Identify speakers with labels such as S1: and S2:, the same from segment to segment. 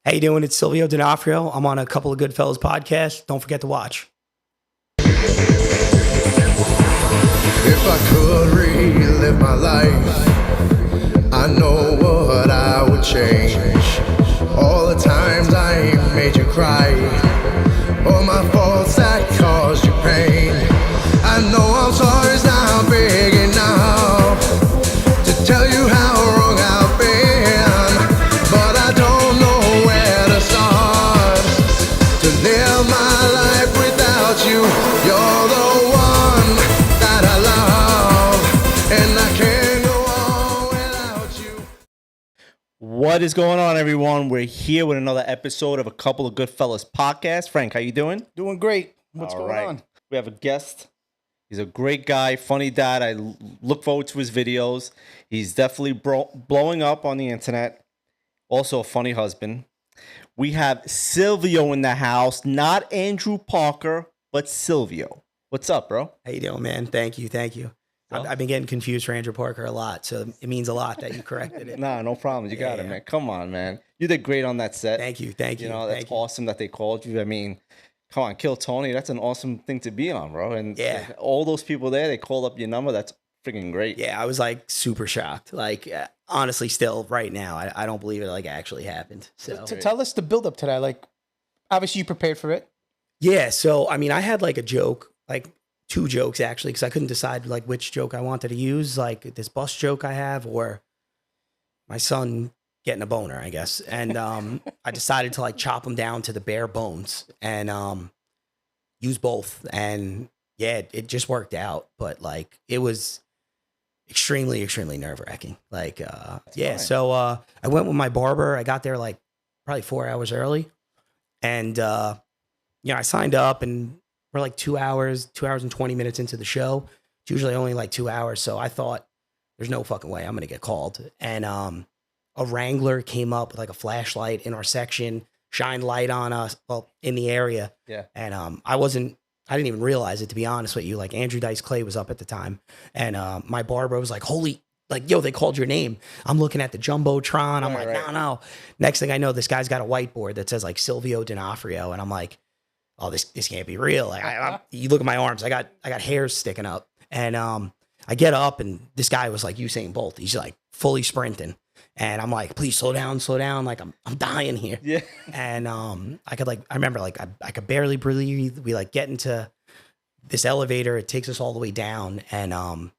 S1: How you doing? It's Silvio D'Onofrio. I'm on a couple of Goodfellas podcasts. Don't forget to watch.
S2: If I could relive my life, I know what I would change. All the times I made you cry, all my faults that caused you pain. I know I'm sorry's not big enough to tell you how wrong I've been, but I don't know where to start to live my life without you. You're the one that I love, and I can't go on without you.
S3: What is going on, everyone? We're here with another episode of a couple of Goodfellas podcasts. Frank, how you doing?
S4: Doing great. What's going on?
S3: We have a guest. He's a great guy, funny dad. I look forward to his videos. He's definitely blowing up on the internet. Also a funny husband. We have Silvio in the house, not Andrew Parker, but Silvio. What's up, bro?
S1: How you doing, man? Thank you. I've been getting confused for Andrew Parker a lot, so it means a lot that you corrected it.
S3: Nah, no problem. You got it, man. Come on, man. You did great on that set.
S1: Thank you.
S3: You know, that's awesome that they called you. I mean, come on, Kill Tony. That's an awesome thing to be on, bro. And
S1: yeah,
S3: all those people there, they called up your number. That's freaking great.
S1: Yeah, I was like super shocked. Like, honestly, still right now, I don't believe it like actually happened. So
S4: Tell us the build up to that. Like, obviously you prepared for it.
S1: yeah, so I mean, I had like a joke, like two jokes actually, because I couldn't decide like which joke I wanted to use, like this bus joke I have or my son getting a boner, I guess. And I decided to like chop them down to the bare bones and use both. And yeah, it just worked out. But like it was extremely, extremely nerve wracking. Like yeah,
S3: fine.
S1: so I went with my barber. I got there like probably 4 hours early, and I signed up and we're like 2 hours and 20 minutes into the show. It's usually only like 2 hours. So I thought there's no fucking way I'm going to get called. And a Wrangler came up with like a flashlight in our section, shined light on us, well, in the area.
S3: Yeah.
S1: And I didn't even realize it, to be honest with you. Like Andrew Dice Clay was up at the time. And my barber was like, holy, like, yo, they called your name. I'm looking at the Jumbotron. I'm like, no. Next thing I know, this guy's got a whiteboard that says like Silvio D'Onofrio. And I'm like, oh, this can't be real. Like, you look at my arms, I got hairs sticking up. And I get up and this guy was like Usain Bolt. He's like fully sprinting. And I'm like, please slow down. Like I'm dying here.
S3: Yeah.
S1: And I remember like I could barely breathe. We like get into this elevator. It takes us all the way down. And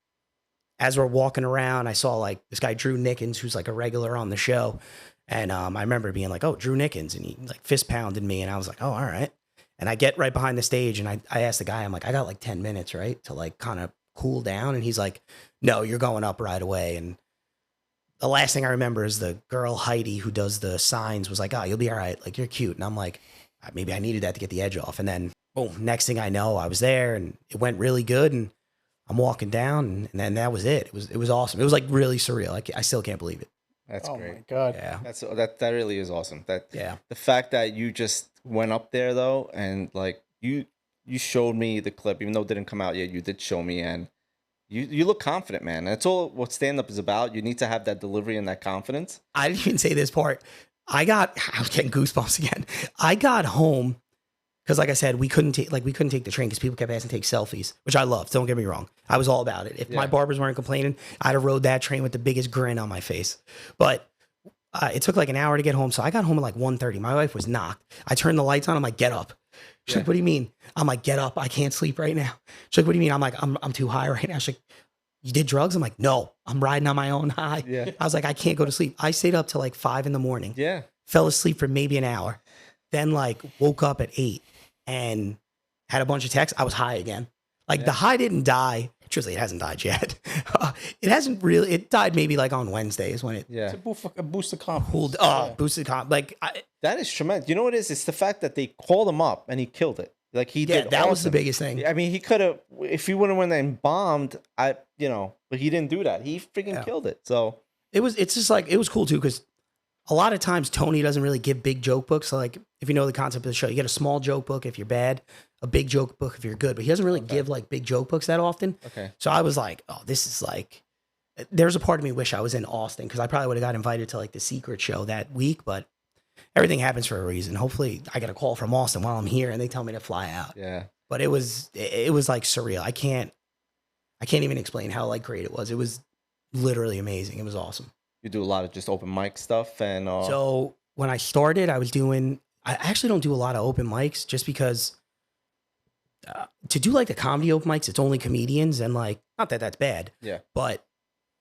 S1: as we're walking around, I saw like this guy, Drew Nickens, who's like a regular on the show. And I remember being like, oh, Drew Nickens. And he like fist pounded me. And I was like, oh, all right. And I get right behind the stage and I asked the guy, I'm like, I got like 10 minutes, right? To like kind of cool down. And he's like, no, you're going up right away. And the last thing I remember is the girl, Heidi, who does the signs, was like, oh, you'll be all right. Like, you're cute. And I'm like, maybe I needed that to get the edge off. And then, boom, next thing I know, I was there and it went really good. And I'm walking down and then that was it. It was awesome. It was like really surreal. I still can't believe it.
S3: That's great.
S4: Oh my God.
S1: Yeah.
S3: That really is awesome.
S1: Yeah.
S3: The fact that you just went up there though, and like you showed me the clip, even though it didn't come out yet, you did show me, and you look confident, man. That's all what stand-up is about. You need to have that delivery and that confidence.
S1: I didn't even say this part. I was getting goosebumps again. I got home because, like I said, we couldn't take the train because people kept asking to take selfies, which I loved. Don't get me wrong. I was all about it. If my barbers weren't complaining, I'd have rode that train with the biggest grin on my face. But it took like an hour to get home. So I got home at like 1:30. My wife was knocked. I turned the lights on. I'm like, get up. She's like, what do you mean? I'm like, get up. I can't sleep right now. She's like, what do you mean? I'm like, I'm too high right now. She's like, you did drugs? I'm like, no, I'm riding on my own high.
S3: Yeah.
S1: I was like, I can't go to sleep. I stayed up till like 5 a.m.
S3: Yeah.
S1: Fell asleep for maybe an hour. Then like woke up at 8 and had a bunch of texts. I was high again. Like the high didn't die. Truthfully, it hasn't died yet. It died maybe like on Wednesdays when it
S4: It's a boost of confidence.
S1: boosted comp. Like
S3: That is tremendous. You know what it is? It's the fact that they called him up and he killed it. Like he did.
S1: That was the
S3: awesome.
S1: biggest thing.
S3: I mean, he could have, if he would have went and bombed, but he didn't do that. He freaking killed it. So
S1: It's just like, it was cool too, because a lot of times Tony doesn't really give big joke books. So like, if you know the concept of the show, you get a small joke book if you're bad, a big joke book if you're good, but he doesn't really give like big joke books that often.
S3: Okay.
S1: So I was like, oh, this is like, there's a part of me wish I was in Austin because I probably would have got invited to like the secret show that week, but everything happens for a reason. Hopefully, I get a call from Austin while I'm here, and they tell me to fly out.
S3: Yeah.
S1: But it was like surreal. I can't even explain how like great it was. It was literally amazing. It was awesome.
S3: You do a lot of just open mic stuff, and
S1: So when I started, I actually don't do a lot of open mics just because to do like the comedy open mics, it's only comedians, and like, not that that's bad.
S3: Yeah.
S1: But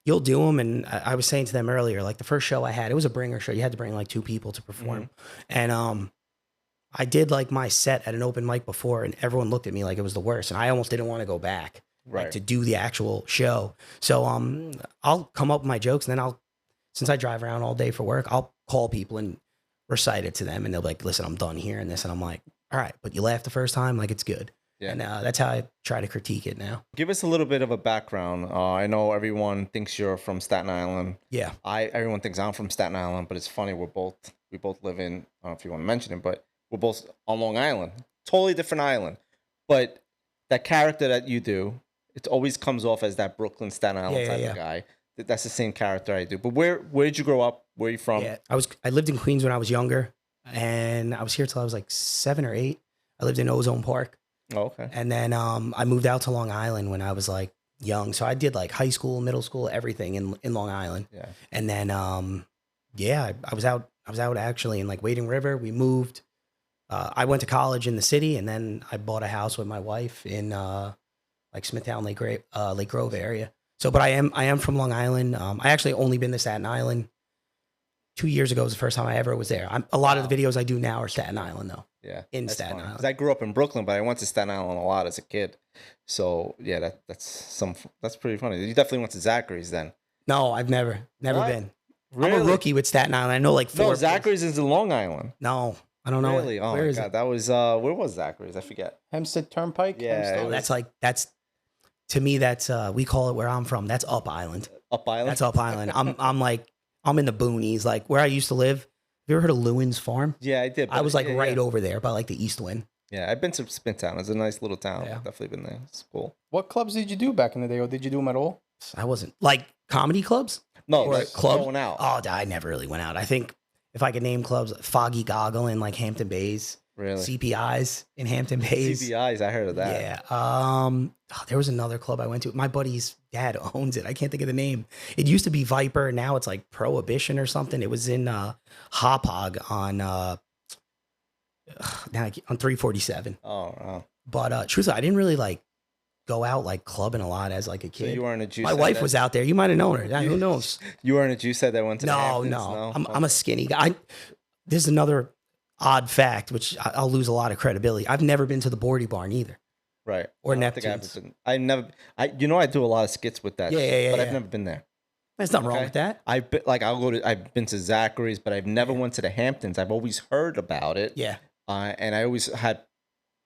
S1: you'll do them. And I was saying to them earlier, like the first show I had, it was a bringer show. You had to bring like 2 people to perform. And I did like my set at an open mic before, and everyone looked at me like it was the worst. And I almost didn't want to go back like, to do the actual show. So I'll come up with my jokes, and then since I drive around all day for work, I'll call people and recite it to them, and they'll be like, listen, I'm done hearing this. And I'm like, all right, but you laughed the first time, like it's good.
S3: Yeah.
S1: And that's how I try to critique it now.
S3: Give us a little bit of a background. I know everyone thinks you're from Staten Island.
S1: Yeah.
S3: Everyone thinks I'm from Staten Island, but it's funny, we both live in, I don't know if you want to mention it, but we're both on Long Island. Totally different island. But that character that you do, it always comes off as that Brooklyn, Staten Island type of guy. That's the same character I do. But where did you grow up? Where are you from?
S1: Yeah, I lived in Queens when I was younger, and I was here till I was like 7 or 8. I lived in Ozone Park.
S3: Oh, okay.
S1: And then I moved out to Long Island when I was like young. So I did like high school, middle school, everything in Long Island.
S3: Yeah.
S1: And then I was out actually in like Wading River. We moved. I went to college in the city, and then I bought a house with my wife in like Smithtown, Lake Grove area. So, but I am from Long Island. I actually only been to Staten Island 2 years ago was the first time I ever was there. A lot of the videos I do now are Staten Island though.
S3: Yeah,
S1: in Staten Island.
S3: Because I grew up in Brooklyn, but I went to Staten Island a lot as a kid. So yeah, that's pretty funny. You definitely went to Zachary's then.
S1: No, I've never
S3: What?
S1: been.
S3: Really?
S1: I'm a rookie with Staten Island. I know like 4.
S3: No, Zachary's is in Long Island.
S1: No, I don't know.
S3: Really? Oh
S1: Where
S3: my
S1: is
S3: god,
S1: it?
S3: that was where was Zachary's? I forget.
S4: Hempstead Turnpike.
S3: Yeah,
S4: Hempstead?
S3: it was-
S1: That's to me. That's we call it where I'm from. That's Up Island.
S3: Up Island.
S1: That's Up Island. I'm in the boonies, like where I used to live. Have you ever heard of Lewin's Farm?
S3: Yeah, I did.
S1: I was like
S3: yeah,
S1: right
S3: yeah.
S1: over there by like the East Wind.
S3: Yeah, I've been to Spintown. It's a nice little town.
S1: Yeah.
S3: I've definitely been there. It's cool.
S4: What clubs did you do back in the day, or did you do them at all?
S1: I wasn't like comedy clubs.
S3: No,
S1: Or
S3: like
S1: club?
S3: going out.
S1: Oh, I never really went out. I think if I could name clubs, Foggy Goggle in like Hampton Bays,
S3: Really?
S1: CPIs in Hampton Bays.
S3: CBIs, I heard of that.
S1: Yeah. There was another club I went to. My buddy's dad owns it. I can't think of the name. It used to be Viper. Now it's like Prohibition or something. It was in Hop Hog on now on 347.
S3: Oh, wow.
S1: But truthfully, I didn't really like go out like clubbing a lot as like a
S3: So
S1: kid.
S3: you weren't a juice.
S1: My wife was out there. You might have known her. Yeah, who knows?
S3: You weren't a juice head that went to the
S1: No,
S3: Hamptons?
S1: no.
S3: No.
S1: I'm a skinny guy. This is another odd fact, which I'll lose a lot of credibility. I've never been to the Bordy Barn either.
S3: Right.
S1: Or
S3: I don't think
S1: Neptune's.
S3: I do a lot of skits with that.
S1: Yeah, yeah,
S3: But
S1: yeah.
S3: I've never been there.
S1: There's nothing wrong
S3: Okay.
S1: with that.
S3: I've been to Zachary's, but I've never went to the Hamptons. I've always heard about it.
S1: Yeah.
S3: And I always had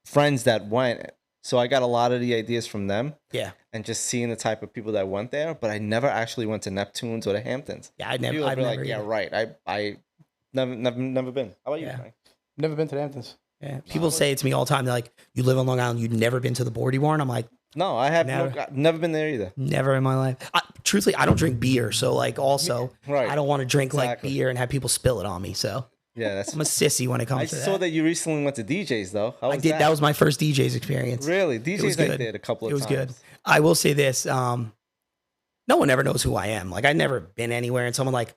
S3: friends that went. So I got a lot of the ideas from them.
S1: Yeah.
S3: And just seeing the type of people that went there, but I never actually went to Neptune's or the Hamptons.
S1: Yeah, I've
S3: People
S1: never
S3: be like, yeah,
S1: either.
S3: right. I never been. How about you?
S1: Yeah.
S3: Frank?
S4: Never been to the Hamptons.
S1: Yeah. People say it to me all the time. They're like, you live on Long Island, you've never been to the Bordy Barn? I'm like,
S3: No, I have
S1: Never.
S3: never been there either.
S1: never in my life. Truthfully, I don't drink beer. So like also,
S3: Right.
S1: I don't want to drink like
S3: Exactly.
S1: beer and have people spill it on me. So
S3: Yeah, that's.
S1: I'm a sissy when it comes
S3: I
S1: to
S3: saw
S1: that.
S3: that you recently went to DJs though. How was
S1: I did. That was my first DJ's experience.
S3: really
S1: was
S3: DJs. I
S1: good.
S3: did a couple of
S1: It was
S3: times.
S1: good. I will say this. No one ever knows who I am. Like I never been anywhere and someone like,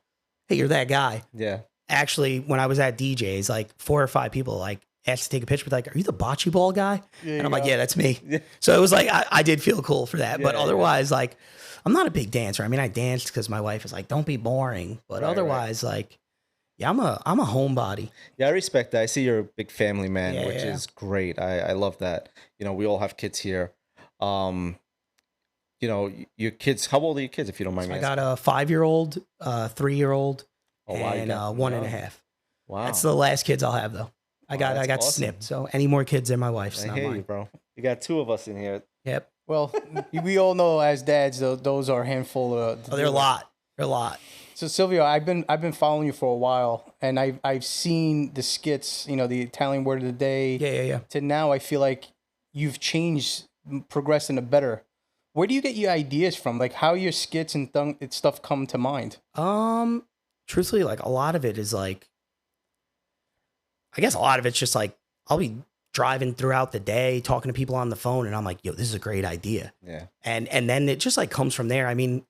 S1: hey, you're that guy.
S3: Yeah.
S1: Actually, when I was at DJ's, like 4 or 5 people like asked to take a picture with like, are you the bocce ball guy? And I'm like, yeah, that's me.
S3: Yeah.
S1: So it was like, I did feel cool for that.
S3: Yeah,
S1: But
S3: yeah.
S1: otherwise, like, I'm not a big dancer. I mean, I danced because my wife is like, don't be boring. But
S3: Right,
S1: otherwise, like, yeah, I'm a homebody.
S3: Yeah, I respect that. I see you're a big family man,
S1: Yeah,
S3: which
S1: yeah.
S3: is great. I love that. You know, we all have kids here. You know, your kids. How old are your kids, if you don't mind me
S1: I
S3: asking?
S1: got a 5-year-old, 3-year-old,
S3: Oh, wow, you
S1: and
S3: got-
S1: 1.5.
S3: Wow.
S1: That's the last kids I'll have though. I
S3: Wow,
S1: got
S3: that's awesome.
S1: snipped. So any more kids than my wife's,
S3: I
S1: not
S3: hear
S1: mine.
S3: you, bro. You got 2 of us in here.
S1: Yep.
S4: Well, we all know as dads, those are a handful of.
S1: Oh, they're a lot. They're a lot.
S4: So Silvio, I've been following you for a while, and I've seen the skits. You know, the Italian word of the day.
S1: Yeah.
S4: To now, I feel like you've changed, progressed in a better. Where do you get your ideas from? Like how your skits and stuff come to mind?
S1: Truthfully, like a lot of it is like I guess a lot of it's just like I'll be driving throughout the day, talking to people on the phone, and I'm like, yo, this is a great idea.
S3: Yeah.
S1: And then it just like comes from there. I mean,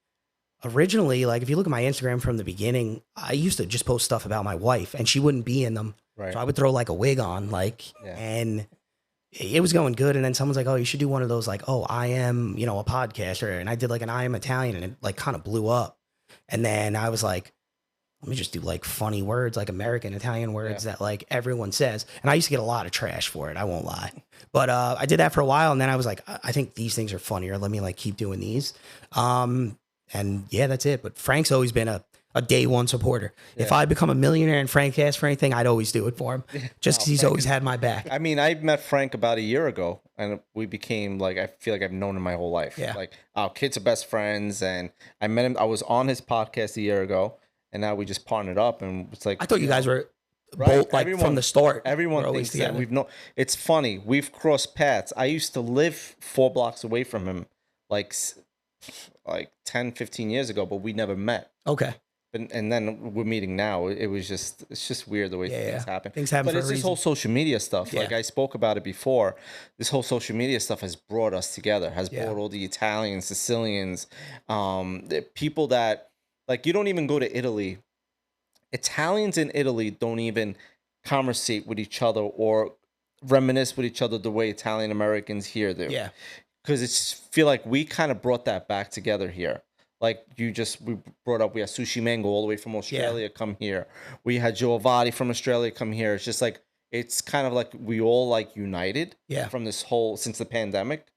S1: originally, like if you look at my Instagram from the beginning, I used to just post stuff about my wife, and she wouldn't be in them.
S3: Right.
S1: So I would throw like a wig on, like,
S3: Yeah.
S1: and it was going good. And then someone's like, oh, you should do one of those, like, oh, I am, a podcaster. And I did like an I am Italian, and it like kind of blew up. And then I was like, let me just do like funny words, like American Italian words that like everyone says. And I used to get a lot of trash for it. I won't lie. But I did that for a while. And then I was like, I think these things are funnier. Let me like keep doing these. And yeah, that's it. But Frank's always been a day one supporter. Yeah. If I become a millionaire and Frank asks for anything, I'd always do it for him, just because he's always had my back.
S3: I mean, I met Frank about a year ago, and we became like, I feel like I've known him my whole life.
S1: Yeah.
S3: Like our kids are best friends, and I met him. I was on his podcast a year ago, and now we just partnered up, and it's like,
S1: I thought you guys were
S3: right?
S1: both like from the start.
S3: Everyone thinks that we've known. It's funny. We've crossed paths. I used to live 4 blocks away from him, like 10, 15 years ago, but we never met.
S1: Okay.
S3: And then we're meeting now. It's just weird the way things happen.
S1: Things happen.
S3: But it's this whole social media stuff.
S1: Yeah.
S3: Like I spoke about it before. This whole social media stuff has brought us together. Has brought all the Italians, Sicilians, the people that like you don't even go to Italy. Italians in Italy don't even conversate with each other or reminisce with each other the way Italian Americans here do.
S1: Yeah.
S3: Because it's feel like we kind of brought that back together here. Like we brought up, we had Sushi Mango all the way from Australia come here. We had Joe Avati from Australia come here. It's just like, it's kind of like we all like united from this whole, since the pandemic.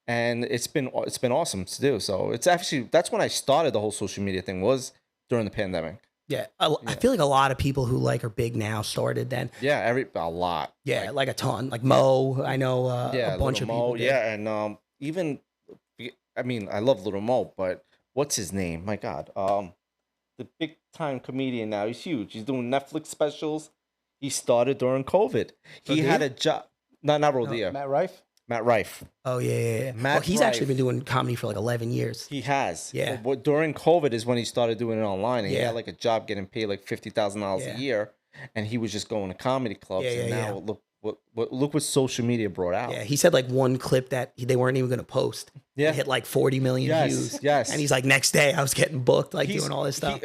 S3: And it's been awesome to do. So it's actually, that's when I started the whole social media thing, was during the pandemic.
S1: Yeah. I feel like a lot of people who like are big now started then.
S3: Yeah, a lot.
S1: Yeah, like a ton. Like Mo, I know a bunch of
S3: Mo,
S1: people.
S3: Yeah, and even, I mean, I love Little Mo, but what's his name? My God. The big time comedian now. He's huge. He's doing Netflix specials. He started during COVID. He had a job. Not Rodia.
S4: Matt Rife?
S3: Matt Rife.
S1: Oh, yeah.
S3: Matt
S1: he's
S3: Rife.
S1: actually been doing comedy for like 11 years.
S3: He has.
S1: Yeah.
S3: But during COVID is when he started doing it online. And he had like a job getting paid like $50,000 a year. And he was just going to comedy clubs. And now look what social media brought out.
S1: Yeah, he said like one clip that they weren't even going to post.
S3: Yeah.
S1: It hit like 40 million views.
S3: Yes.
S1: And he's like, next day I was getting booked, like doing all this stuff.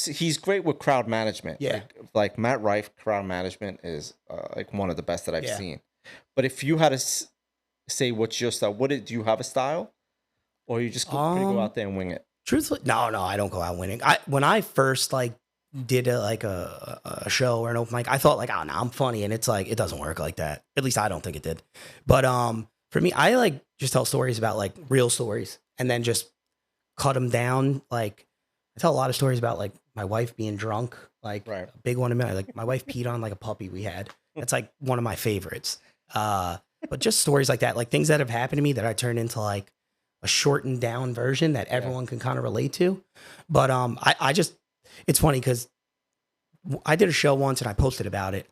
S3: He's great with crowd management.
S1: Yeah.
S3: Like Matt Rife, crowd management is like one of the best that I've seen. But if you had to say what's your style, do you have a style? Or you just go out there and wing it?
S1: Truthfully, no, I don't go out winning. When I first like did a show or an open mic, I thought like, oh no, I'm funny, and it's like it doesn't work like that. At least I don't think it did. But for me, I like just tell stories about like real stories, and then just cut them down. Like I tell a lot of stories about like my wife being drunk, like a big one of mine. Like my wife peed on like a puppy we had. That's like one of my favorites. But just stories like that, like things that have happened to me that I turned into like a shortened down version that everyone can kind of relate to. But I just, it's funny because I did a show once and I posted about it,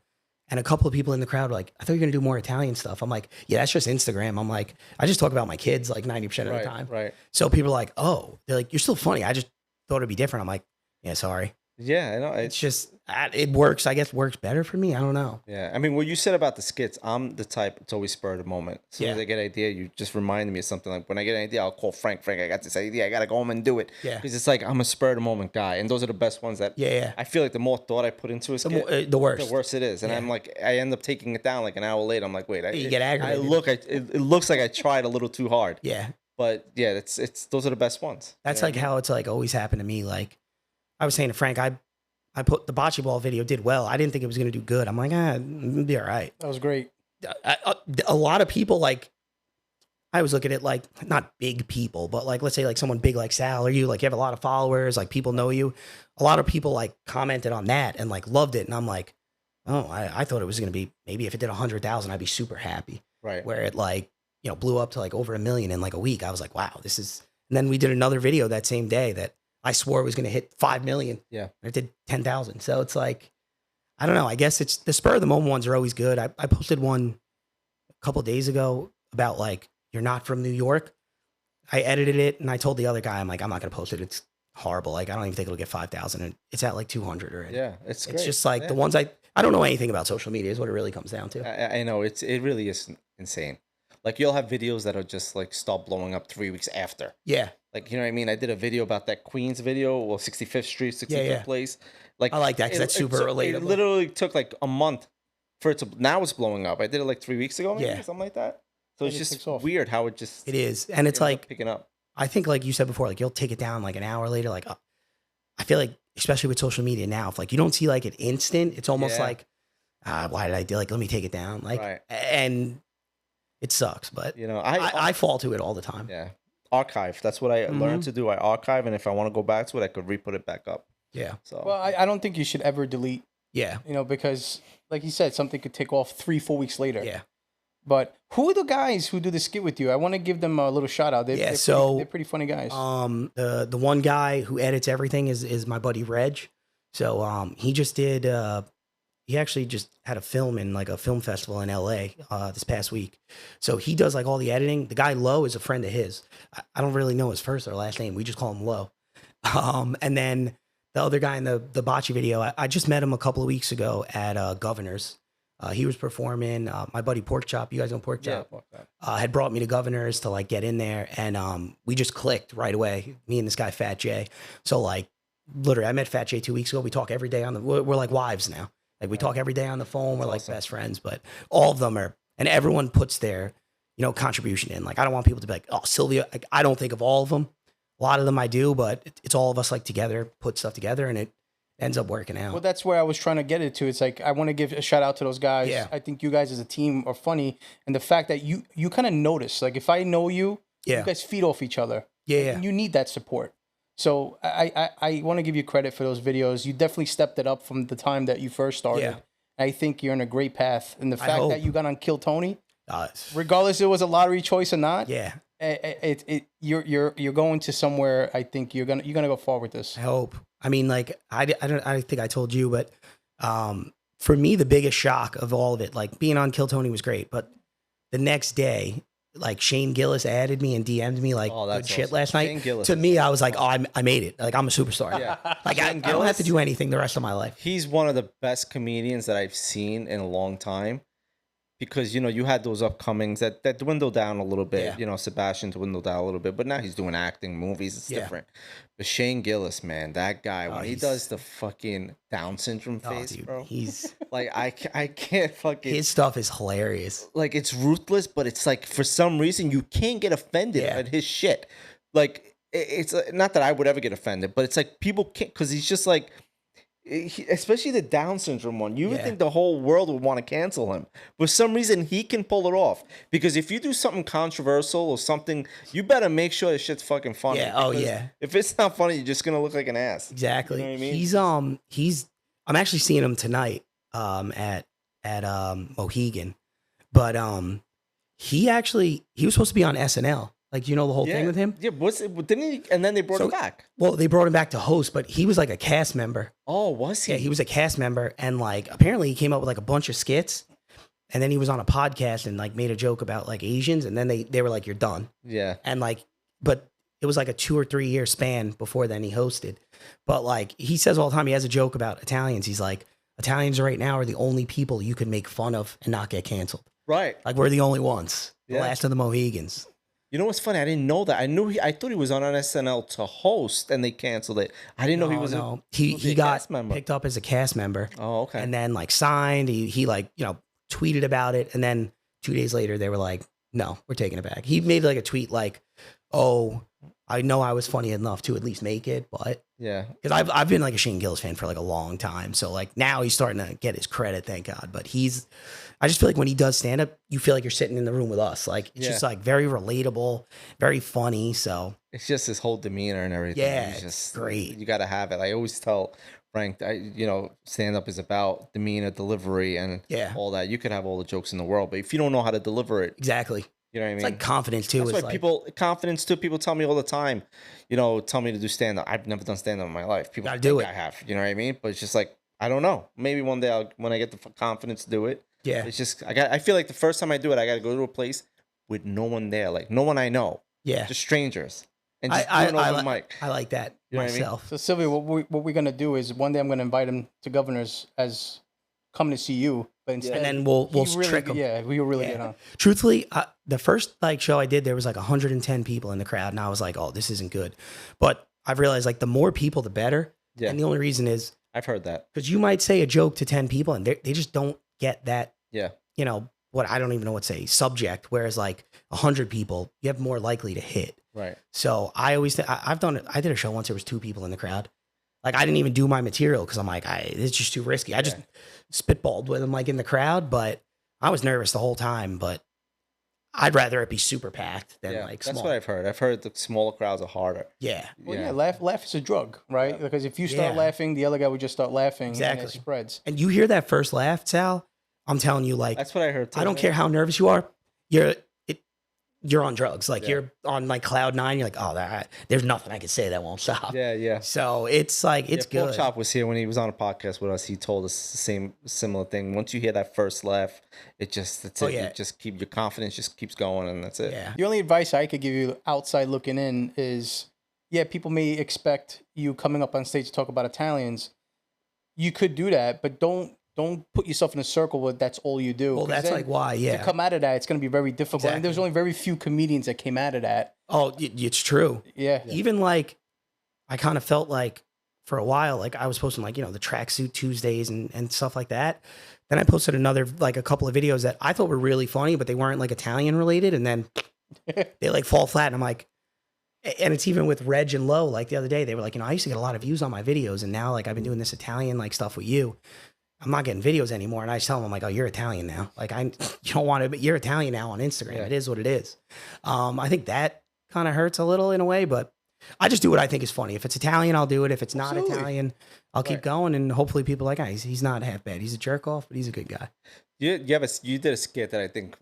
S1: and a couple of people in the crowd were like, I thought you were going to do more Italian stuff. I'm like, yeah, that's just Instagram. I'm like, I just talk about my kids like 90% of the time.
S3: Right.
S1: So people are like, oh, they're like, you're still funny. I just thought it'd be different. I'm like, yeah, sorry.
S3: Yeah, I know.
S1: It's just, it works. I guess works better for me. I don't know.
S3: Yeah. I mean, what you said about the skits, I'm the type, it's always spur of the moment. As soon as I get an idea, you just reminded me of something. Like when I get an idea, I'll call Frank. Frank, I got this idea. I got to go home and do it.
S1: Yeah.
S3: Because it's like, I'm a spur of the moment guy. And those are the best ones that I feel like the more thought I put into a skit,
S1: the worse.
S3: The worse it is. And I'm like, I end up taking it down like an hour later. I'm like, wait,
S1: you get aggravated.
S3: It looks like I tried a little too hard.
S1: Yeah.
S3: But yeah, it's those are the best ones.
S1: That's like how it's like always happened to me. Like I was saying to Frank, I put the bocce ball video did well. I didn't think it was going to do good. I'm like, it'll be all right.
S4: That was great.
S1: A lot of people like, I always look at it like not big people, but like, let's say like someone big like Sal or you, like you have a lot of followers, like people know you. A lot of people like commented on that and like loved it. And I'm like, oh, I thought it was going to be, maybe if it did 100,000, I'd be super happy.
S3: Right.
S1: Where it like, blew up to like over 1 million in like a week. I was like, wow, this is, and then we did another video that same day that I swore it was going to hit 5 million.
S3: Yeah.
S1: And it did 10,000. So it's like, I don't know. I guess it's the spur of the moment ones are always good. I posted one a couple of days ago about like, you're not from New York. I edited it and I told the other guy, I'm like, I'm not going to post it. It's horrible. Like, I don't even think it'll get 5,000, and it's at like 200 already.
S3: Yeah. It's great.
S1: It's just like the ones I don't know anything about social media. Is what it really comes down to.
S3: I know it really is insane. Like you'll have videos that are just like stop blowing up 3 weeks after.
S1: Yeah,
S3: Like, you know what I mean? I did a video about that Queens video, well, 65th Street, 65th
S1: yeah.
S3: Place. Like
S1: I like that because that's super relatable.
S3: It literally took like a month for it to. Now it's blowing up. I did it like 3 weeks ago, maybe
S1: Yeah.
S3: something like that. So it's
S4: it
S3: just
S4: takes off.
S3: weird how it just.
S1: It is, and it's
S3: ends up
S1: like
S3: picking up.
S1: I think, like you said before, like you'll take it down like an hour later. Like I feel like, especially with social media now, if like you don't see like an instant, it's almost
S3: Yeah.
S1: like, why did I do? Like, let me take it down. Like,
S3: Right.
S1: and it sucks, but
S3: You know,
S1: I fall to it all the time.
S3: yeah, archive. That's what I learned to do. I archive, and if I want to go back to it, I could re-put it back up.
S1: Yeah,
S3: So
S4: Well, I don't think you should ever delete,
S1: yeah,
S4: because like you said, something could take off 3-4 weeks later.
S1: yeah.
S4: But who are the guys who do the skit with you? I want to give them a little shout out.
S1: Yeah,
S4: they're
S1: so,
S4: they're pretty funny guys.
S1: The one guy who edits everything is my buddy Reg. So he just did he actually just had a film in like a film festival in LA this past week. So he does like all the editing. The guy Lo is a friend of his. I don't really know his first or last name. We just call him Lo. And then the other guy in the bocce video, I just met him a couple of weeks ago at Governor's. He was performing. My buddy Pork Chop, you guys know Pork
S3: yeah,
S1: Chop?
S3: fuck that.
S1: Had brought me to Governor's to like get in there, and we just clicked right away. Me and this guy Fat J. So like literally, I met Fat J 2 weeks ago. We talk every day on the. We're like wives now. Like we talk every day on the phone. We're like
S3: awesome.
S1: best friends. But all of them are, and everyone puts their contribution in. Like I don't want people to be like, oh, Silvio. Like, I don't think of all of them. A lot of them I do, but it's all of us like together, put stuff together, and it ends up working out.
S4: Well, that's where I was trying to get it to. It's like I want to give a shout out to those guys.
S1: Yeah.
S4: I think you guys as a team are funny, and the fact that you kind of notice, like if I know you,
S1: Yeah.
S4: you guys feed off each other.
S1: Yeah, yeah.
S4: And you need that support. So I want to give you credit for those videos. You definitely stepped it up from the time that you first started.
S1: Yeah.
S4: I think you're on a great path, and the
S1: I
S4: fact
S1: hope.
S4: that you got on Kill Tony,
S1: Uh,
S4: regardless if it was a lottery choice or not,
S1: yeah,
S4: you're going to somewhere. I think you're gonna go far with this.
S1: I hope. I mean, like I think I told you, but for me, the biggest shock of all of it, like being on Kill Tony was great, but the next day, like Shane Gillis added me and DM'd me like
S3: Oh,
S1: good
S3: that's
S1: shit
S3: awesome.
S1: last
S3: Shane
S1: night.
S3: Gillis
S1: To
S3: is
S1: me, I was like, oh, I made it. Like I'm a superstar.
S3: Yeah.
S1: Like I
S3: Shane
S1: don't have to
S3: Gillis?
S1: do anything the rest of my life.
S3: He's one of the best comedians that I've seen in a long time. Because you had those upcomings that dwindled down a little bit.
S1: Yeah.
S3: Sebastian dwindled down a little bit, but now he's doing acting, movies. It's
S1: Yeah.
S3: different. But Shane Gillis, man, that guy when he
S1: he's-
S3: does the fucking Down syndrome
S1: Oh,
S3: face,
S1: dude,
S3: bro.
S1: he's
S3: Like I can't fucking
S1: his stuff is hilarious.
S3: like it's ruthless, but it's like for some reason you can't get offended
S1: Yeah.
S3: at his shit. Like it's not that I would ever get offended, but it's like people can't because he's just like. Especially the Down syndrome one, you would
S1: Yeah.
S3: think the whole world would want to cancel him. For some reason, he can pull it off. Because if you do something controversial or something, you better make sure the shit's fucking funny.
S1: Yeah, oh,
S3: Because
S1: yeah.
S3: If it's not funny, you're just gonna look like an ass.
S1: Exactly.
S3: You know what I mean?
S1: He's I'm actually seeing him tonight at Mohegan. But he was supposed to be on SNL. Like, you know the whole thing with him?
S3: Yeah, didn't he? And then they brought him back.
S1: Well, they brought him back to host, but he was like a cast member.
S3: Oh, was he?
S1: Yeah, he was a cast member, and like apparently he came up with like a bunch of skits, and then he was on a podcast and like made a joke about like Asians, and then they were like, "You're done."
S3: Yeah.
S1: And like, but it was like a 2 or 3 year span before then he hosted. But like he says all the time, he has a joke about Italians. He's like, Italians right now are the only people you can make fun of and not get canceled.
S3: Right.
S1: Like we're the only ones, the
S3: Yeah.
S1: last of the Mohegans.
S3: You know what's funny? I didn't know that. I thought he was on SNL to host, and they canceled it. I didn't know he was.
S1: No.
S3: supposed to be
S1: He
S3: a
S1: got
S3: cast member.
S1: picked up as a cast member.
S3: Oh, okay.
S1: And then like signed. He like tweeted about it, and then 2 days later they were like, "No, we're taking it back." He made like a tweet like, "Oh, I know I was funny enough to at least make it, but."
S3: Yeah.
S1: Because I've been like a Shane Gillis fan for like a long time. So like now he's starting to get his credit, thank God. But I just feel like when he does stand up, you feel like you're sitting in the room with us. Like it's just like very relatable, very funny. So
S3: It's just his whole demeanor and everything.
S1: Yeah,
S3: He's
S1: it's
S3: just
S1: great.
S3: You got to have it. I always tell Frank, stand up is about demeanor, delivery, and
S1: Yeah.
S3: all that. You could have all the jokes in the world, but if you don't know how to deliver it,
S1: exactly.
S3: you know what I mean?
S1: It's like confidence too.
S3: That's
S1: It's
S3: why
S1: like,
S3: confidence too. People tell me all the time, tell me to do stand up. I've never done stand up in my life. People
S1: Gotta
S3: think
S1: do it.
S3: I have. You know what I mean? But it's just like I don't know. Maybe one day when I get the confidence to do it.
S1: yeah,
S3: It's just I feel like the first time I do it, I got to go to a place with no one there, like no one I know,
S1: yeah.
S3: just strangers, and just
S1: I
S3: do an open mic.
S1: I like that
S3: You know what I mean?
S1: myself.
S4: So Sylvia, what we're gonna do is one day I'm gonna invite him to Governors as coming to see you, but instead,
S1: And then we'll
S4: he really,
S1: trick 'em.
S4: Yeah, we really
S1: Yeah.
S4: get on.
S1: Truthfully, the first like show I did, there was like 110 people in the crowd, and I was like, "Oh, this isn't good." But I've realized like the more people, the better.
S3: Yeah.
S1: And the only reason is
S3: I've heard that.
S1: because you might say a joke to 10 people, and they just don't get that.
S3: Yeah.
S1: You know what? I don't even know what to say subject. Whereas like 100 people, you have more likely to hit.
S3: Right.
S1: So I always I've done it. I did a show once. There was 2 people in the crowd. Like I didn't even do my material because I'm like, it's just too risky. I just spitballed with them like in the crowd, but I was nervous the whole time. But I'd rather it be super packed than
S3: Yeah.
S1: like
S3: That's
S1: small.
S3: what I've heard. I've heard the smaller crowds are harder.
S1: Yeah.
S4: Well, yeah, laugh is a drug, right? Because if you start
S1: Yeah.
S4: laughing, the other guy would just start laughing, and
S1: Exactly.
S4: it spreads.
S1: And you hear that first laugh, Sal, I'm telling you, like,
S3: That's what I heard too.
S1: I don't care how nervous you are, you're on drugs. Like you're on like cloud 9. You're like, oh, there's nothing I can say that won't stop.
S3: Yeah, yeah.
S1: So it's like it's
S3: Pork
S1: good.
S3: Chop was here when he was on a podcast with us. He told us the similar thing. Once you hear that first laugh, it just
S1: yeah.
S3: You just keep your confidence just keeps going, and that's it.
S1: Yeah.
S4: The only advice I could give you outside looking in is, yeah, people may expect you coming up on stage to talk about Italians. You could do that, but don't put yourself in a circle where that's all you do.
S1: Well,
S4: 'Cause
S1: that's
S4: then
S1: like why, yeah.
S4: to come out of that, it's going to be very difficult.
S1: Exactly.
S4: And there's only very few comedians that came out of that.
S1: Oh, it's true.
S4: Yeah.
S1: Even like, I kind of felt like for a while, like I was posting like, the tracksuit Tuesdays and stuff like that. Then I posted like a couple of videos that I thought were really funny, but they weren't like Italian related. And then they like fall flat. And I'm like, and it's even with Reg and Low, like the other day, they were like, I used to get a lot of views on my videos. And now like I've been doing this Italian like stuff with you. I'm not getting videos anymore. And I just tell them, I'm like, oh, you're Italian now. Like you don't want to, but you're Italian now on Instagram.
S3: Yeah.
S1: It is what it is. I think that kind of hurts a little in a way, but I just do what I think is funny. If it's Italian, I'll do it. If it's not
S4: Absolutely.
S1: Italian, I'll keep going. And hopefully people are like, he's not half bad. He's a jerk off, but he's a good guy.
S3: You did a skit that I think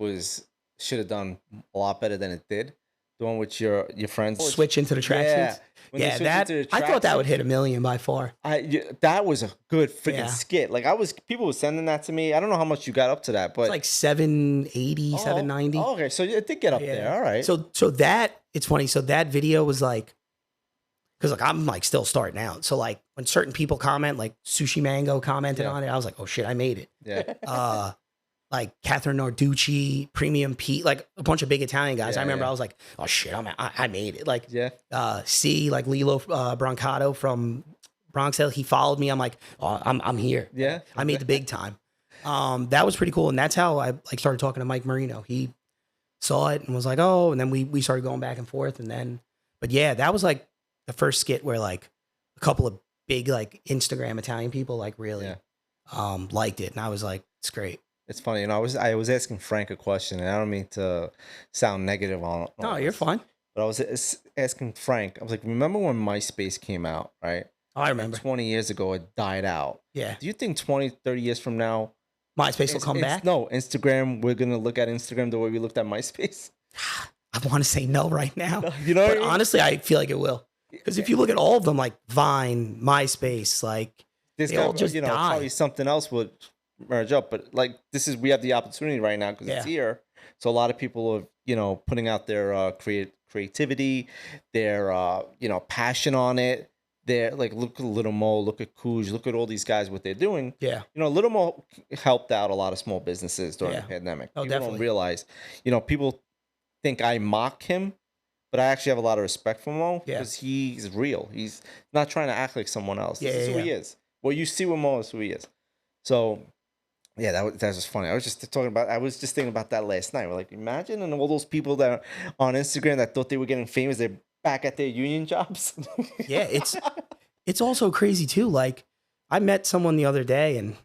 S3: should have done a lot better than it did. The one with your friends.
S1: Switch into the tracksuits.
S3: When they
S1: Yeah,
S3: switched
S1: that
S3: into the
S1: I thought that would
S3: tracksuits.
S1: hit 1 million by far.
S3: That was a good freaking
S1: Yeah.
S3: skit. Like people were sending that to me. I don't know how much you got up to that, but
S1: It's like 780,
S3: Oh,
S1: 790.
S3: Oh, okay, so it did get up
S1: Yeah.
S3: there. All right.
S1: So that it's funny. So that video was like, because like I'm like still starting out. So like when certain people comment, like Sushi Mango commented
S3: Yeah.
S1: on it, I was like, oh shit, I made it.
S3: yeah,
S1: Like Catherine Narducci, Premium Pete, like a bunch of big Italian guys.
S3: Yeah,
S1: I remember
S3: yeah.
S1: I was like, oh shit, I made it. Like
S3: yeah.
S1: C, like Lilo Brancato from Bronx Hill, he followed me. I'm like, oh, I'm here.
S3: Yeah.
S1: I made the big time. That was pretty cool. And that's how I like started talking to Mike Marino. He saw it and was like, oh, and then we started going back and forth. And then, but yeah, that was like the first skit where like a couple of big like Instagram Italian people like really liked it. And I was like, it's great.
S3: It's funny, I was asking Frank a question, and I don't mean to sound negative on.
S1: No, you're
S3: this,
S1: fine.
S3: But I was asking Frank. I was like, remember when MySpace came out, right?
S1: I remember.
S3: 20 years ago, it died out.
S1: Yeah.
S3: Do you think 20, 30 years from now,
S1: MySpace will come back?
S3: No, Instagram. We're gonna look at Instagram the way we looked at MySpace.
S1: I want to say no right now.
S3: You know what
S1: But
S3: I mean?
S1: honestly, I feel like it will. Because if you look at all of them, like Vine, MySpace, like
S3: This
S1: they
S3: guy,
S1: all just
S3: probably
S1: died.
S3: something else would merge up. But like we have the opportunity right now because it's
S1: Yeah.
S3: here. So a lot of people are putting out their creativity, their passion on it. They're like, look at Little Mo, look at Cooj, look at all these guys what they're doing.
S1: Yeah.
S3: Little Mo helped out a lot of small businesses during
S1: Yeah.
S3: the pandemic.
S1: Oh,
S3: People
S1: definitely.
S3: don't realize. People think I mock him, but I actually have a lot of respect for Mo
S1: Yeah.
S3: because he's real. He's not trying to act like someone else. This is who he is. What you see with Mo is who he is. So, yeah, that was just funny. I was just thinking about that last night. We're like, imagine and all those people that are on Instagram that thought they were getting famous, they're back at their union jobs.
S1: Yeah, it's also crazy too. Like I met someone the other day and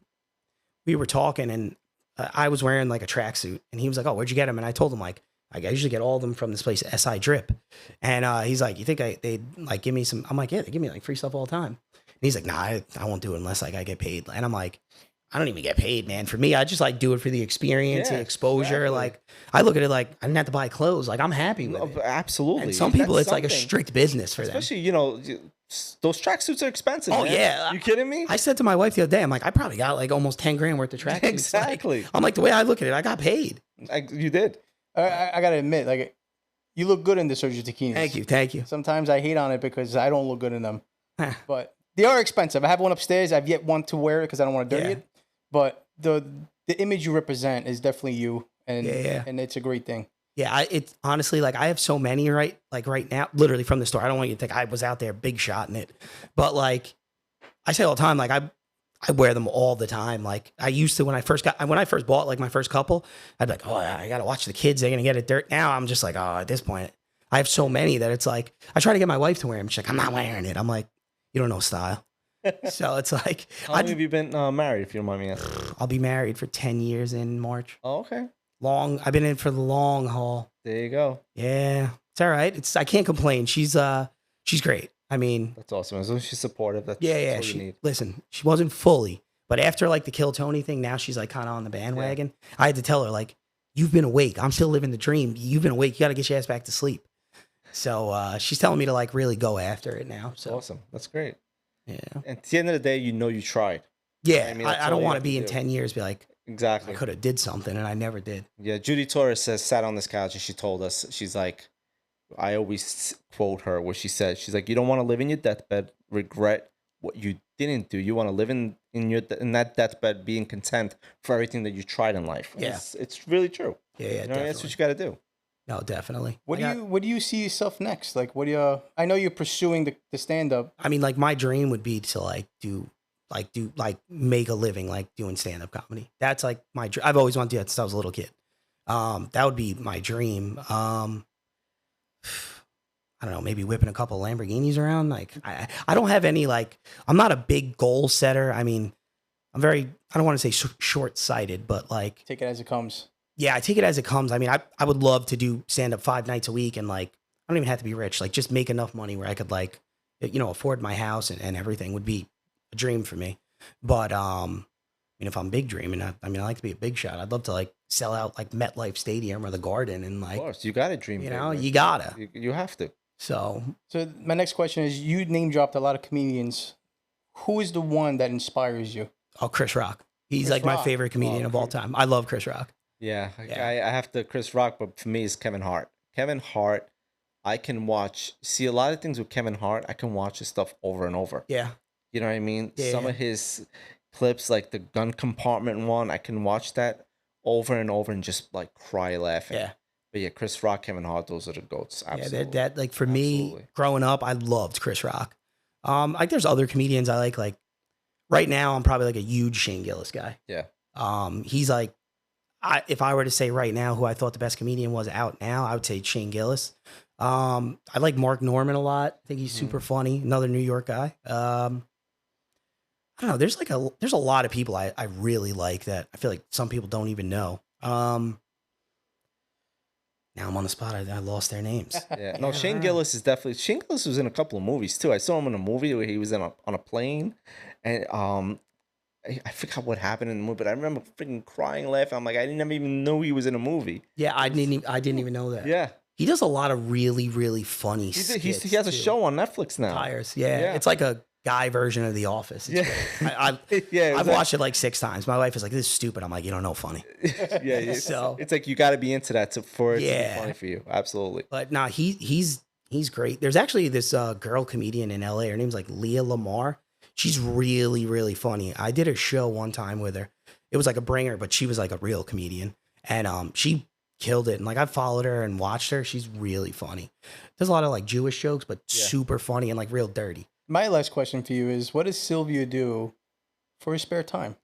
S1: we were talking and I was wearing like a tracksuit and he was like, oh, where'd you get them? And I told him like, I usually get all of them from this place, SI Drip. And he's like, you think they'd like give me some? I'm like, yeah, they give me like free stuff all the time. And he's like, nah, I won't do it unless like I get paid. And I'm like, I don't even get paid, man. For me, I just like do it for the experience,
S3: Yeah,
S1: the exposure.
S3: exactly.
S1: Like I look at it like I didn't have to buy clothes. Like I'm happy with it.
S3: Absolutely.
S1: And some people,
S3: That's
S1: it's like a
S3: something.
S1: strict business for them.
S3: Especially, those tracksuits are expensive.
S1: Oh,
S3: man.
S1: yeah.
S3: You kidding me?
S1: I said to my wife the other day, I'm like, I probably got like almost 10 grand worth of tracksuits.
S3: Exactly.
S1: Like, I'm like, the way I look at it, I got paid.
S3: You did.
S4: I gotta admit, like, you look good in the Sergio Tachinis.
S1: Thank you.
S4: Sometimes I hate on it because I don't look good in them. But they are expensive. I have one upstairs. I've yet want to wear it because I don't want to dirty
S1: Yeah.
S4: it. But the image you represent is definitely you, and
S1: Yeah.
S4: and it's a great thing.
S1: Yeah, it's honestly like I have so many right now, literally from the store. I don't want you to think I was out there big shot in it, but like I say all the time, like I wear them all the time. Like I used to when I first bought like my first couple, I'd be like, oh, I gotta watch the kids. They're gonna get it dirt. Now I'm just like, oh, at this point, I have so many that it's like I try to get my wife to wear them. She's like, I'm not wearing it. I'm like, you don't know style. So it's like
S3: How long have you been married, if you don't mind me asking?
S1: I'll be married for 10 years in March.
S3: Oh, okay.
S1: I've been in for the long haul.
S3: There you go.
S1: Yeah, it's all right. I can't complain. She's great. I mean,
S3: That's awesome. As long as she's supportive, that's
S1: yeah.
S3: all you need.
S1: Listen, she wasn't fully, but after like the Kill Tony thing, now she's like kind of on the bandwagon. I had to tell her like, you've been awake. I'm still living the dream. You've been awake. You got to get your ass back to sleep. So she's telling me to like really go after it now.
S3: That's
S1: So
S3: awesome. That's great.
S1: yeah,
S3: And at the end of the day, you know you tried.
S1: yeah.
S3: I mean,
S1: I
S3: that's all
S1: don't
S3: you
S1: want to
S3: have
S1: be
S3: to
S1: in
S3: do.
S1: 10 years be like, I
S3: Exactly.
S1: could have did something and I never did.
S3: Yeah, Judy Torres sat on this couch and she told us, she's like, I always quote her where she said, she's like, you don't want to live in your deathbed, regret what you didn't do. You want to live in that deathbed being content for everything that you tried in life. And
S1: Yeah.
S3: It's really true.
S1: Yeah,
S3: You know,
S1: definitely.
S3: that's what you got to do.
S1: No, definitely.
S4: What do you see yourself next? Like, what do you? I know you're pursuing the stand up.
S1: I mean, like my dream would be to make a living like doing stand up comedy. That's like my dream. I've always wanted to do that since I was a little kid. That would be my dream. I don't know, maybe whipping a couple Lamborghinis around. Like I don't have any like I'm not a big goal setter. I mean, I don't want to say short sighted, but like
S4: Take it as it comes.
S1: yeah, I take it as it comes. I mean, I would love to do stand up 5 nights a week and like I don't even have to be rich. Like just make enough money where I could like afford my house and everything would be a dream for me. But I mean, if I'm big dreaming, I like to be a big shot. I'd love to like sell out like MetLife Stadium or the Garden and
S3: Of
S1: like
S3: course, you got to dream.
S1: you
S3: big,
S1: know
S3: man.
S1: you gotta.
S3: You have to.
S1: So
S4: So my next question is: you name dropped a lot of comedians. Who is the one that inspires you?
S1: Chris Rock. He's
S4: Chris
S1: like my
S4: Rock.
S1: favorite comedian
S3: Oh,
S1: of all time. I love Chris Rock.
S3: Yeah,
S1: Yeah.
S3: I have to Chris Rock, but for me, it's Kevin Hart. Kevin Hart, I can see a lot of things with Kevin Hart. I can watch his stuff over and over.
S1: Yeah.
S3: You know what I mean?
S1: Yeah.
S3: Some of his clips, like the gun compartment one, I can watch that over and over and just like cry laughing.
S1: Yeah.
S3: But yeah, Chris Rock, Kevin Hart, those are the goats. Absolutely.
S1: Yeah, that like for me
S3: Absolutely.
S1: growing up, I loved Chris Rock. Like there's other comedians I like right now I'm probably like a huge Shane Gillis guy.
S3: Yeah.
S1: He's like if I were to say right now who I thought the best comedian was out now, I would say Shane Gillis. I like Mark Norman a lot. I think he's super funny. Another New York guy. I don't know. There's a lot of people I really like that I feel like some people don't even know. Now I'm on the spot. I lost their names.
S3: Yeah. No, Shane Gillis is definitely. Shane Gillis was in a couple of movies too. I saw him in a movie where he was on a plane, and I forgot what happened in the movie, but I remember freaking crying, laughing. I'm like, I didn't even know he was in a movie.
S1: Yeah, I didn't even know that.
S3: Yeah.
S1: He does a lot of really, really funny skits.
S3: He has a
S1: too.
S3: show on Netflix now.
S1: Tires. Yeah.
S3: Yeah.
S1: It's like a guy version of The Office. It's
S3: Yeah.
S1: great.
S3: Yeah,
S1: I've
S3: exactly.
S1: watched it like 6 times. My wife is like, "This is stupid." I'm like, "You don't know funny."
S3: Yeah.
S1: So-
S3: It's like you got to be into that for it to
S1: Yeah.
S3: be funny for you. Absolutely.
S1: But nah, he's great. There's actually this girl comedian in LA. Her name's like Leah Lamar. She's really, really funny. I did a show one time with her. It was like a bringer, but she was like a real comedian, and she killed it. And like I followed her and watched her. She's really funny. There's a lot of like Jewish jokes, but super funny and like real dirty.
S4: My last question for you is: what does Silvio do for his spare time?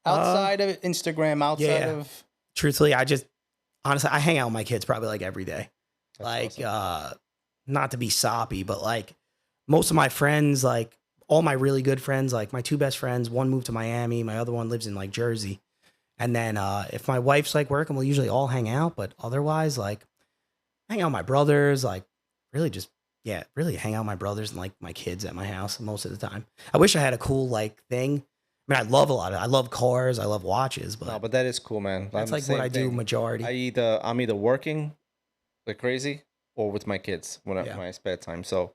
S4: Outside of Instagram, outside of
S1: Truthfully, honestly, I hang out with my kids probably like every day.
S3: That's
S1: Like,
S3: awesome.
S1: not to be soppy, but like most of my friends, like all my really good friends, like my 2 best friends, one moved to Miami, my other one lives in like Jersey. And then if my wife's like working, we'll usually all hang out. But otherwise, like hang out with my brothers, like really really hang out with my brothers and like my kids at my house most of the time. I wish I had a cool like thing. I mean, I love cars, I love watches, but,
S3: No, but that is cool, man.
S1: that's
S3: I'm
S1: like
S3: the
S1: what
S3: same
S1: I do
S3: thing.
S1: majority.
S3: I'm either working like crazy or with my kids when
S1: Yeah.
S3: my spare time. So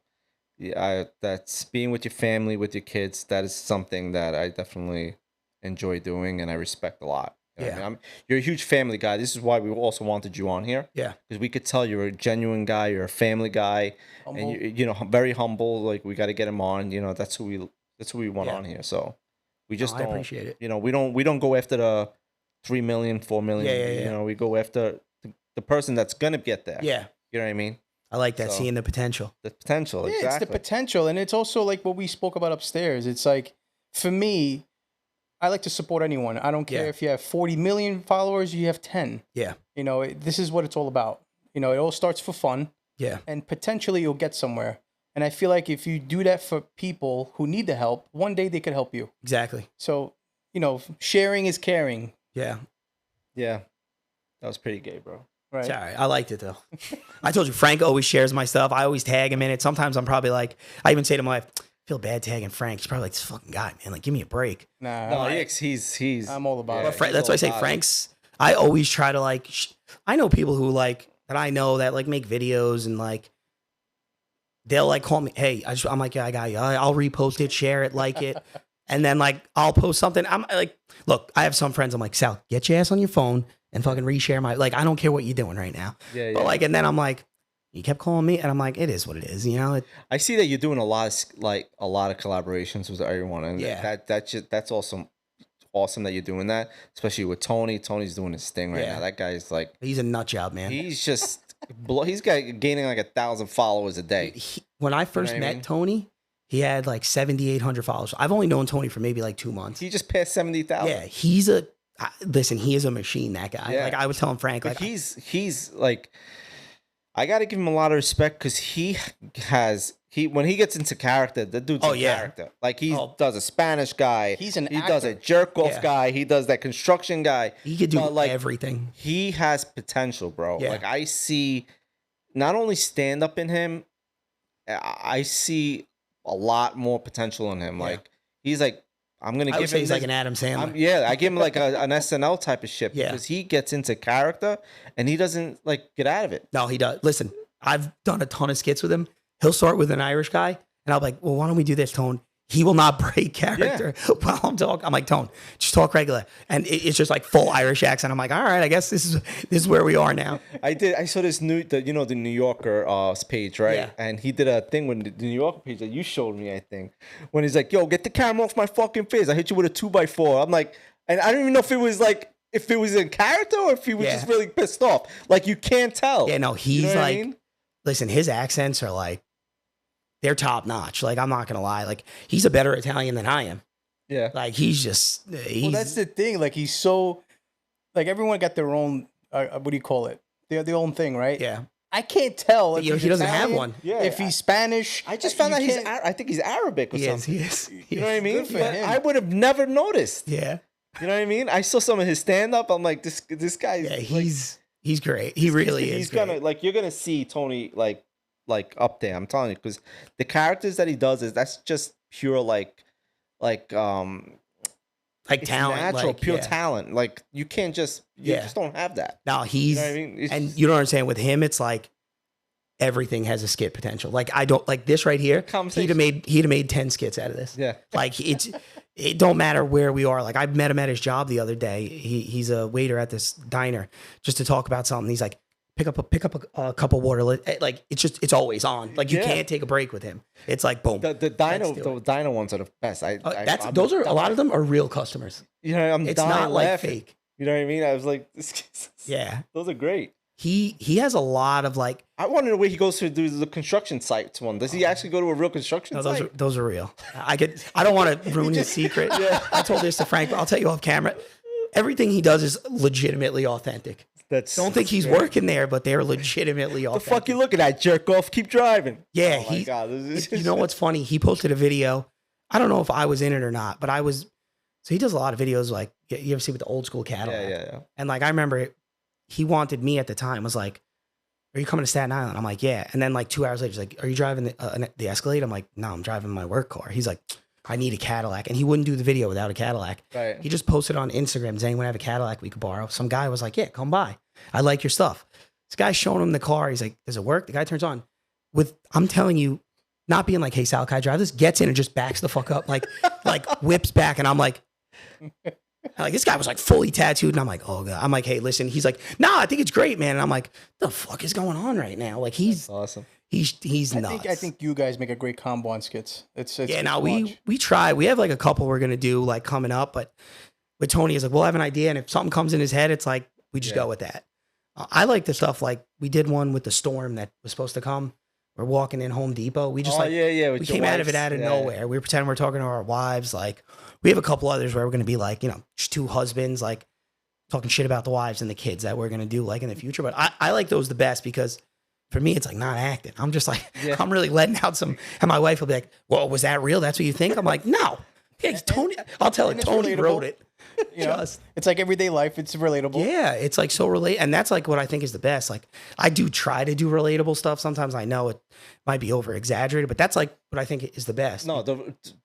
S3: yeah, that's being with your family, with your kids. That is something that I definitely enjoy doing and I respect a lot. You know what I mean? You're a huge family guy. This is why we also wanted you on here.
S1: Yeah.
S3: Because we could tell you're a genuine guy. You're a family guy, and you know very humble. Like we got to get him on. You know that's who we want
S1: Yeah.
S3: on here. So We just
S1: I
S3: don't
S1: appreciate it.
S3: You know, we don't go after the 3 million, 4 million.
S1: Yeah.
S3: You know, we go after the person that's gonna get there.
S1: Yeah.
S3: You know what I mean?
S1: I like that,
S3: So-
S1: seeing the potential.
S3: The potential,
S4: Yeah,
S3: exactly.
S4: it's the potential, and it's also like what we spoke about upstairs. It's like, for me, I like to support anyone. I don't care
S1: Yeah.
S4: if you have 40 million followers, you have 10.
S1: Yeah.
S4: You know, this is what it's all about. You know, it all starts for fun,
S1: Yeah.
S4: and potentially you'll get somewhere. And I feel like if you do that for people who need the help, one day they could help you.
S1: Exactly.
S4: So, you know, sharing is caring,
S1: Yeah.
S3: Yeah, that was pretty gay, bro.
S4: right?
S1: It's all right. I liked it though. I told you, Frank always shares my stuff. I always tag him in it. Sometimes I'm probably like, I even say to my wife, I feel bad tagging Frank. He's probably like, this fucking guy, man. Like, give me a break.
S4: Nah,
S3: No,
S4: I-
S3: he's.
S4: I'm all about
S3: yeah,
S4: it.
S1: But
S3: he's
S1: that's why I
S3: all
S1: say
S3: about it.
S1: Frank's. I always try to like. I know people who like that I know that like make videos and like they'll like call me. Hey, I'm like, yeah, I got you. I'll repost it, share it, like it, and then like I'll post something. I'm like, look, I have some friends. I'm like, Sal, get your ass on your phone and fucking reshare my. Like, I don't care what you're doing right now.
S3: Yeah,
S1: But
S3: yeah.
S1: like, and then I'm like, you kept calling me, and I'm like, it is what it is. You know?
S3: I see that you're doing a lot of collaborations with everyone, and
S1: Yeah.
S3: that's awesome. Awesome that you're doing that, especially with Tony. Tony's doing his thing right
S1: Yeah.
S3: now. That guy's like,
S1: He's a nut job, man.
S3: he's just he's gaining like 1,000 followers a day.
S1: When I first
S3: what I
S1: met
S3: mean?
S1: Tony, he had like 7,800 followers. I've only known Tony for maybe like 2 months.
S3: He just passed 70,000.
S1: Yeah, listen, he is a machine, that guy.
S3: Yeah.
S1: Like I was telling Frank,
S3: But
S1: like
S3: he's like, I got to give him a lot of respect because when he gets into character, the dude's
S1: Oh,
S3: a
S1: yeah.
S3: character. Like he
S1: Oh.
S3: does a Spanish guy.
S4: He's an
S3: He does a
S4: actor.
S3: jerk off
S1: Yeah.
S3: guy. He does that construction guy.
S1: he could do
S3: But, like,
S1: everything.
S3: He has potential, bro.
S1: Yeah.
S3: Like I see, not only stand up in him, I see a lot more potential in him.
S1: Yeah.
S3: Like he's like, I'm gonna
S1: I
S3: give
S1: would say
S3: him
S1: he's like an Adam Sandler.
S3: yeah, I give him like an SNL type of shit
S1: Yeah.
S3: because he gets into character and he doesn't like get out of it.
S1: No, he does. Listen, I've done a ton of skits with him. He'll start with an Irish guy, and I'll be like, well, why don't we do this, Tone? He will not break character while I'm talking. I'm like, Tone, just talk regular. And it's just like full Irish accent. I'm like, all right, I guess this is where we are now.
S3: I saw this the New Yorker page, right?
S1: Yeah.
S3: And he did a thing when the New Yorker page that you showed me, I think, when he's like, yo, get the camera off my fucking face. I hit you with a 2x4. I'm like, and I don't even know if it was like, if it was in character or if he was
S1: Yeah.
S3: just really pissed off. Like you can't tell.
S1: Yeah, no, he's
S3: You know what I
S1: like,
S3: mean?
S1: listen, his accents are like, they're top notch. Like, I'm not going to lie. Like, he's a better Italian than I am.
S3: Yeah.
S1: Like, he's just,
S4: Well, that's the thing. Like, he's so, like, everyone got their own, what do you call it? Their own thing, right?
S1: yeah.
S4: I can't tell. If
S1: You know,
S4: he's
S1: he doesn't have
S4: Italian,
S1: one.
S3: Yeah.
S4: If he's Spanish.
S3: I just found out
S4: you
S3: he's
S4: can't-
S3: I think he's Arabic or
S1: He is.
S3: something.
S1: He is.
S3: You know what I mean?
S4: Good for
S3: But
S4: him.
S3: I would have never noticed.
S1: Yeah.
S3: You know what I mean? I saw some of his stand up. I'm like, this guy.
S1: Yeah. He's great. He really is.
S3: He's
S1: great.
S3: gonna like you're gonna see Tony like up there. I'm telling you, because the characters that he does that's just pure like
S1: like
S3: it's
S1: talent.
S3: natural,
S1: like,
S3: pure
S1: yeah.
S3: talent. Like you can't just you
S1: Yeah.
S3: just don't have that.
S1: No, he's,
S3: You know what I mean? It's
S1: and
S3: just
S1: you don't understand with him, it's like everything has a skit potential. Like, I don't, like this right here,
S3: Conversation.
S1: he'd have made 10 skits out of this.
S3: yeah.
S1: Like, it don't matter where we are. Like, I met him at his job the other day. He's a waiter at this diner just to talk about something. He's like, pick up a cup of water. Like, it's always on. Like, you
S3: Yeah.
S1: can't take a break with him. It's like, boom.
S3: The
S1: Let's do
S3: dino ones are the best.
S1: Those are a lot of them are real customers.
S3: You know, I'm
S1: It's
S3: dying
S1: not like
S3: laughing.
S1: fake.
S3: You know what I mean? I was like,
S1: Yeah.
S3: those are great.
S1: He has a lot of like,
S3: I wonder where he goes to do the construction sites one. Does he actually go to a real construction
S1: no,
S3: site?
S1: those are real. I don't want to ruin his secret. I told this to Frank, but I'll tell you off camera. Everything he does is legitimately authentic. Don't think he's working there, but they're legitimately
S3: The
S1: authentic.
S3: fuck you looking at, jerk off? Keep driving.
S1: Yeah,
S3: Oh my God. This is
S1: you know what's funny? He posted a video. I don't know if I was in it or not, but I was. So he does a lot of videos like, you ever see with the old school Cadillac?
S3: Yeah.
S1: And like, I remember he wanted me at the time, was like, are you coming to Staten Island? I'm like, yeah. And then like 2 hours later, he's like, are you driving the Escalade? I'm like, no, I'm driving my work car. He's like, I need a Cadillac. And he wouldn't do the video without a Cadillac.
S3: Right.
S1: He just posted on Instagram, does anyone have a Cadillac we could borrow? Some guy was like, yeah, come by. I like your stuff. This guy's showing him the car. He's like, does it work? The guy turns on I'm telling you, not being like, hey, Sal, can I drive this? Gets in and just backs the fuck up. Like whips back. And I'm like, this guy was like fully tattooed. And I'm like, oh God. I'm like, hey, listen. He's like, nah, I think it's great, man. And I'm like, the fuck is going on right now? Like
S3: That's awesome.
S1: He's nuts.
S4: I think you guys make a great combo on skits. It's
S1: yeah.
S4: good
S1: Now
S4: to watch.
S1: we try. We have like a couple we're gonna do like coming up, but with Tony is like we'll have an idea, and if something comes in his head, it's like we just go with that. I like the stuff like we did one with the storm that was supposed to come. We're walking in Home Depot. We just we came out of it out of nowhere. We were pretending we're talking to our wives. Like we have a couple others where we're gonna be like just two husbands like talking shit about the wives and the kids that we're gonna do like in the future. But I like those the best because for me it's like not acting. I'm just like I'm really letting out some. And my wife will be like, "Well, was that real? That's what you think?" I'm like, "No." Yeah, Tony. I'll tell it. Tony wrote it.
S4: It's like everyday life. It's relatable.
S1: Yeah, it's like so relate, and that's like what I think is the best. Like I do try to do relatable stuff. Sometimes I know it might be over exaggerated, but that's like what I think is the best.
S3: No,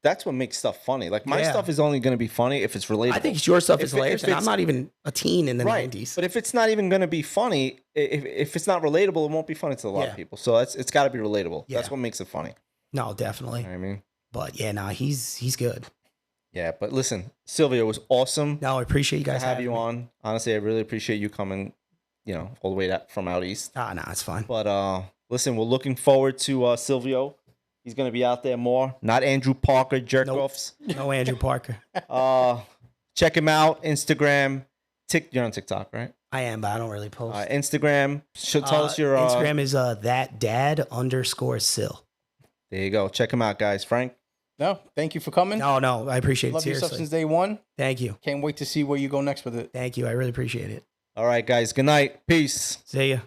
S3: that's what makes stuff funny. Like my stuff is only going to be funny if it's relatable.
S1: I think your stuff is hilarious. And I'm not even a teen in the '90s.
S3: But if it's not even going to be funny, if it's not relatable, it won't be funny to a lot of people. So it's got to be relatable. That's what makes it funny.
S1: No, definitely.
S3: You know what I mean,
S1: but yeah, no, he's good.
S3: Yeah, but listen, Silvio, it was awesome.
S1: No, I appreciate you guys
S3: to have you on. Honestly, I really appreciate you coming, all the way from out east.
S1: Ah, no, it's fine.
S3: But listen, we're looking forward to Silvio. He's gonna be out there more. Not Andrew Parker jerk-offs.
S1: No Andrew Parker.
S3: Check him out. Instagram. You're on TikTok, right?
S1: I am, but I don't really post.
S3: Instagram. Tell us your
S1: Instagram is thatdad_Sil.
S3: There you go. Check him out, guys. Frank.
S4: No, thank you for coming.
S1: No, I appreciate it.
S4: Love your
S1: Seriously.
S4: stuff since day one.
S1: Thank you.
S4: Can't wait to see where you go next with it.
S1: Thank you. I really appreciate it.
S3: All right, guys. Good night. Peace.
S1: See ya.